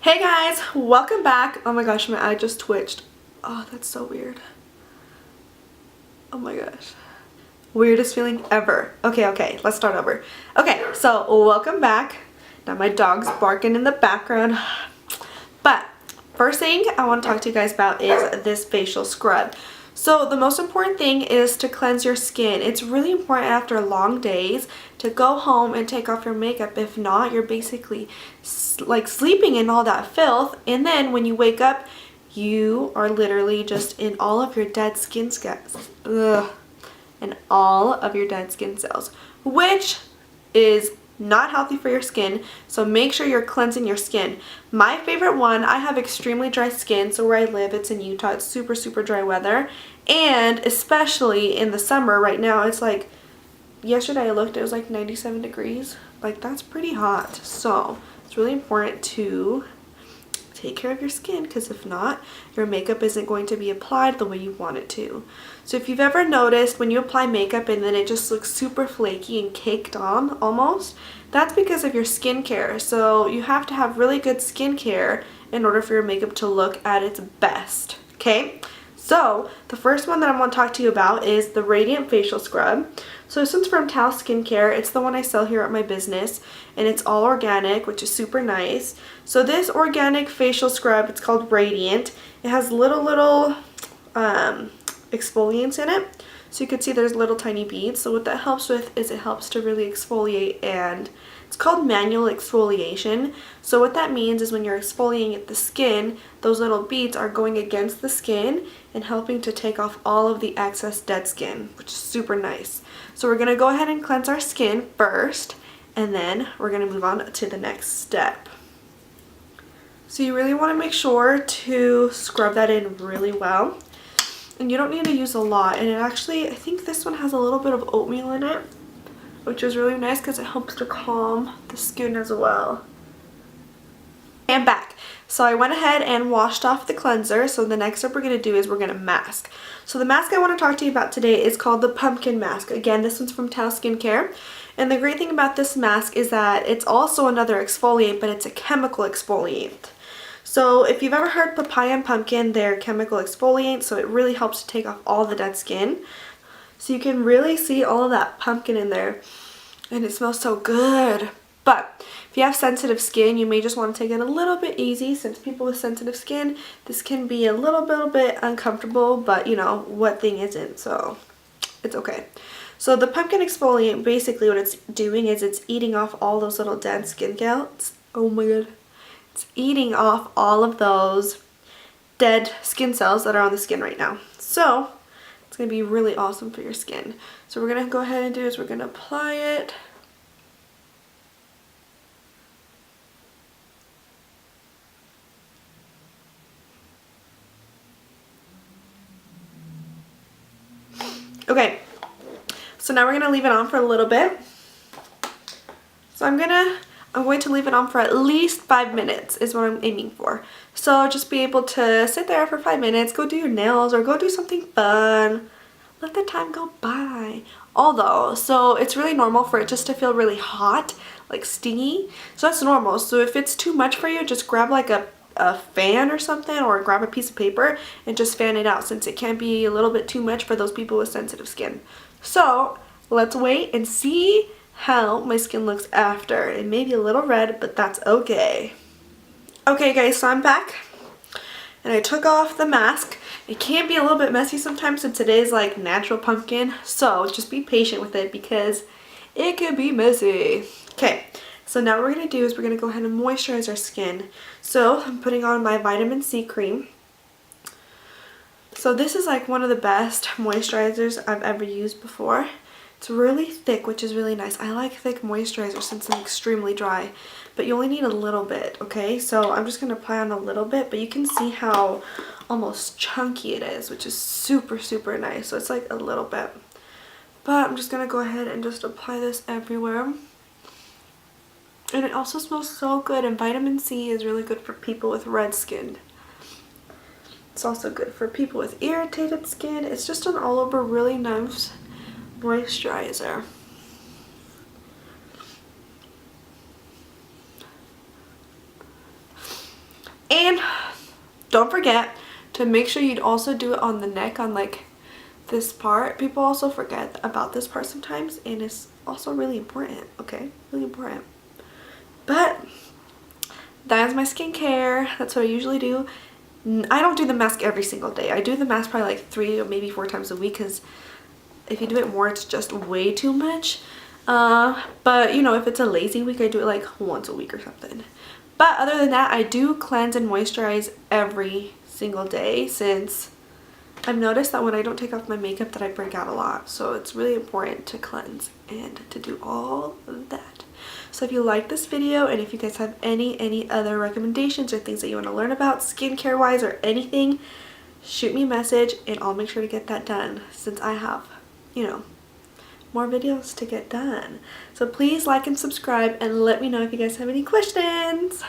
Hey guys, welcome back. Oh my gosh, my eye just twitched. Oh, that's so weird. Oh my gosh. Weirdest feeling ever. Okay, let's start over. Okay, so welcome back. Now my dog's barking in the background. But first thing I want to talk to you guys about is this facial scrub. So the most important thing is to cleanse your skin. It's really important after long days to go home and take off your makeup. If not, you're basically like sleeping in all that filth, and then when you wake up, you are literally just in all of your dead skin cells. And all of your dead skin cells, which is not healthy for your skin. So make sure you're cleansing your skin. My favorite one, I have extremely dry skin, so where I live, it's in Utah, it's super dry weather, and especially in the summer right now, it's like, yesterday I looked, it was like 97 degrees. Like, that's pretty hot. So it's really important to take care of your skin, because if not, your makeup isn't going to be applied the way you want it to. So if you've ever noticed when you apply makeup and then it just looks super flaky and caked on almost, that's because of your skincare. So you have to have really good skincare in order for your makeup to look at its best. Okay? So the first one that I want to talk to you about is the Radiant Facial Scrub. So this one's from TAO Skincare. It's the one I sell here at my business, and it's all organic, which is super nice. So this organic facial scrub, it's called Radiant. It has little exfoliants in it. So you can see there's little tiny beads. So what that helps with is it helps to really exfoliate, and it's called manual exfoliation. So what that means is when you're exfoliating the skin, those little beads are going against the skin and helping to take off all of the excess dead skin, which is super nice. So we're going to go ahead and cleanse our skin first, and then we're going to move on to the next step. So you really want to make sure to scrub that in really well. And you don't need to use a lot. And it actually, I think this one has a little bit of oatmeal in it, which is really nice because it helps to calm the skin as well. And back. So I went ahead and washed off the cleanser. So the next step we're going to do is we're going to mask. So the mask I want to talk to you about today is called the Pumpkin Mask. Again, this one's from TAO Skincare. And the great thing about this mask is that it's also another exfoliant, but it's a chemical exfoliant. So if you've ever heard papaya and pumpkin, they're chemical exfoliants, so it really helps to take off all the dead skin. So you can really see all of that pumpkin in there, and it smells so good. But if you have sensitive skin, you may just want to take it a little bit easy, since people with sensitive skin, this can be a little bit uncomfortable, but you know, what thing isn't, so it's okay. So the pumpkin exfoliant, basically what it's doing is it's eating off all those little dead skin cells. Oh my god. It's eating off all of those dead skin cells that are on the skin right now. So it's going to be really awesome for your skin. So we're going to go ahead and do is we're going to apply it. Okay, so now we're going to leave it on for a little bit. So I'm going to leave it on for at least 5 minutes is what I'm aiming for. So just be able to sit there for 5 minutes, go do your nails or go do something fun. Let the time go by. Although, so it's really normal for it just to feel really hot, like stingy. So that's normal. So if it's too much for you, just grab like a fan or something, or grab a piece of paper and just fan it out, since it can be a little bit too much for those people with sensitive skin. So let's wait and see how my skin looks after. It may be a little red, but that's okay. Okay guys, so I'm back and I took off the mask. It can be a little bit messy sometimes since it is like natural pumpkin, so just be patient with it because it can be messy. Okay, so now what we're going to do is we're going to go ahead and moisturize our skin. So I'm putting on my vitamin C cream. So this is like one of the best moisturizers I've ever used before. It's really thick, which is really nice. I like thick moisturizer since I'm extremely dry, but you only need a little bit, okay? So I'm just going to apply on a little bit, but you can see how almost chunky it is, which is super nice. So it's like a little bit. But I'm just going to go ahead and just apply this everywhere. And it also smells so good, and vitamin C is really good for people with red skin. It's also good for people with irritated skin. It's just an all over really nice moisturizer. And don't forget to make sure you'd also do it on the neck, on like this part. People also forget about this part sometimes, and it's also really important, okay? Really important. But that is my skincare. That's what I usually do. I don't do the mask every single day. I do the mask probably like 3 or maybe 4 times a week, because if you do it more, it's just way too much. But you know, if it's a lazy week, I do it like once a week or something. But other than that, I do cleanse and moisturize every single day, since I've noticed that when I don't take off my makeup that I break out a lot. So it's really important to cleanse and to do all of that. So if you like this video, and if you guys have any other recommendations or things that you want to learn about skincare wise or anything, shoot me a message and I'll make sure to get that done, since I have, you know, more videos to get done. So please like and subscribe, and let me know if you guys have any questions.